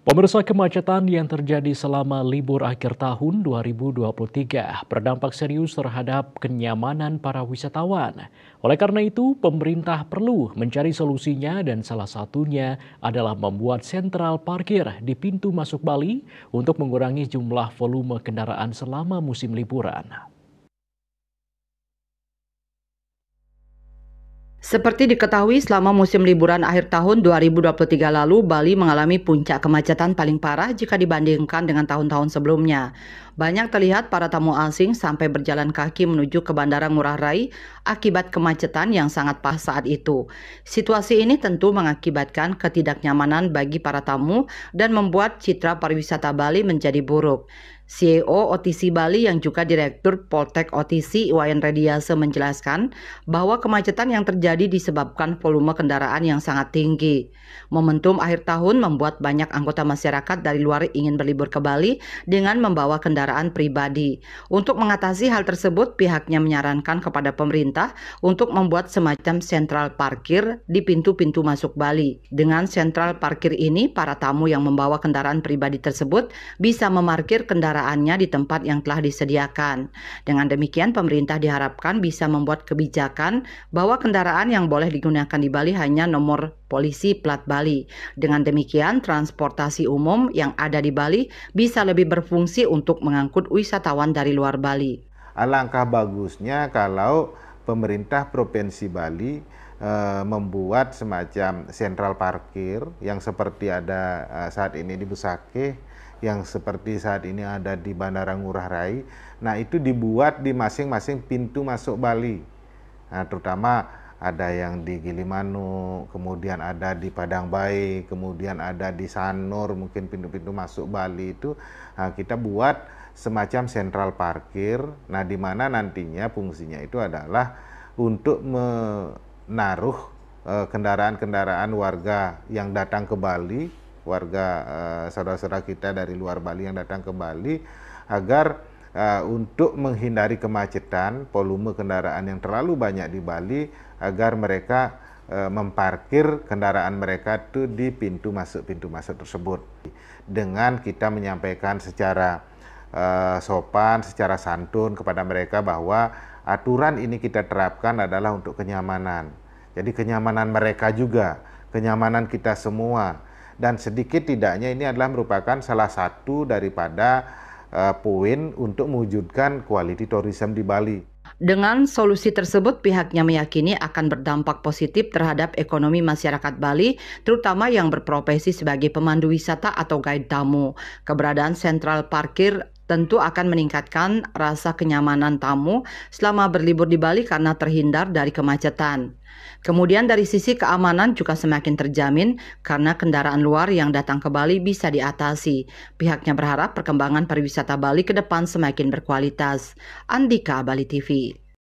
Pemirsa, kemacetan yang terjadi selama libur akhir tahun 2023 berdampak serius terhadap kenyamanan para wisatawan. Oleh karena itu, pemerintah perlu mencari solusinya dan salah satunya adalah membuat sentral parkir di pintu masuk Bali untuk mengurangi jumlah volume kendaraan selama musim liburan. Seperti diketahui selama musim liburan akhir tahun 2023 lalu, Bali mengalami puncak kemacetan paling parah jika dibandingkan dengan tahun-tahun sebelumnya. Banyak terlihat para tamu asing sampai berjalan kaki menuju ke Bandara Ngurah Rai akibat kemacetan yang sangat parah saat itu. Situasi ini tentu mengakibatkan ketidaknyamanan bagi para tamu dan membuat citra pariwisata Bali menjadi buruk. CEO OTC Bali yang juga Direktur Poltek OTC Iwayan Rediase menjelaskan bahwa kemacetan yang terjadi disebabkan volume kendaraan yang sangat tinggi. Momentum akhir tahun membuat banyak anggota masyarakat dari luar ingin berlibur ke Bali dengan membawa kendaraan pribadi. Untuk mengatasi hal tersebut, pihaknya menyarankan kepada pemerintah untuk membuat semacam sentral parkir di pintu-pintu masuk Bali. Dengan sentral parkir ini, para tamu yang membawa kendaraan pribadi tersebut bisa memarkir kendaraannya di tempat yang telah disediakan. Dengan demikian, pemerintah diharapkan bisa membuat kebijakan bahwa kendaraan yang boleh digunakan di Bali hanya nomor polisi plat Bali. Dengan demikian, transportasi umum yang ada di Bali bisa lebih berfungsi untuk mengangkut wisatawan dari luar Bali. Alangkah bagusnya kalau pemerintah Provinsi Bali membuat semacam sentral parkir yang seperti ada saat ini di Busakeh, yang seperti saat ini ada di Bandara Ngurah Rai. Nah, itu dibuat di masing-masing pintu masuk Bali. Nah, terutama ada yang di Gilimanuk, kemudian ada di Padang Bayi, kemudian ada di Sanur, mungkin pintu-pintu masuk Bali itu kita buat semacam sentral parkir. Nah, di mana nantinya fungsinya itu adalah untuk menaruh kendaraan-kendaraan warga yang datang ke Bali, warga saudara-saudara kita dari luar Bali yang datang ke Bali, agar untuk menghindari kemacetan, volume kendaraan yang terlalu banyak di Bali, agar mereka memparkir kendaraan mereka itu di pintu masuk tersebut. Dengan kita menyampaikan secara sopan, secara santun kepada mereka bahwa aturan ini kita terapkan adalah untuk kenyamanan. Jadi kenyamanan mereka juga, kenyamanan kita semua. Dan sedikit tidaknya ini adalah merupakan salah satu daripada poin untuk mewujudkan quality tourism di Bali. Dengan solusi tersebut, pihaknya meyakini akan berdampak positif terhadap ekonomi masyarakat Bali, terutama yang berprofesi sebagai pemandu wisata atau guide tamu. Keberadaan sentral parkir tentu akan meningkatkan rasa kenyamanan tamu selama berlibur di Bali karena terhindar dari kemacetan. Kemudian dari sisi keamanan juga semakin terjamin karena kendaraan luar yang datang ke Bali bisa diatasi. Pihaknya berharap perkembangan pariwisata Bali ke depan semakin berkualitas. Andika, Bali TV.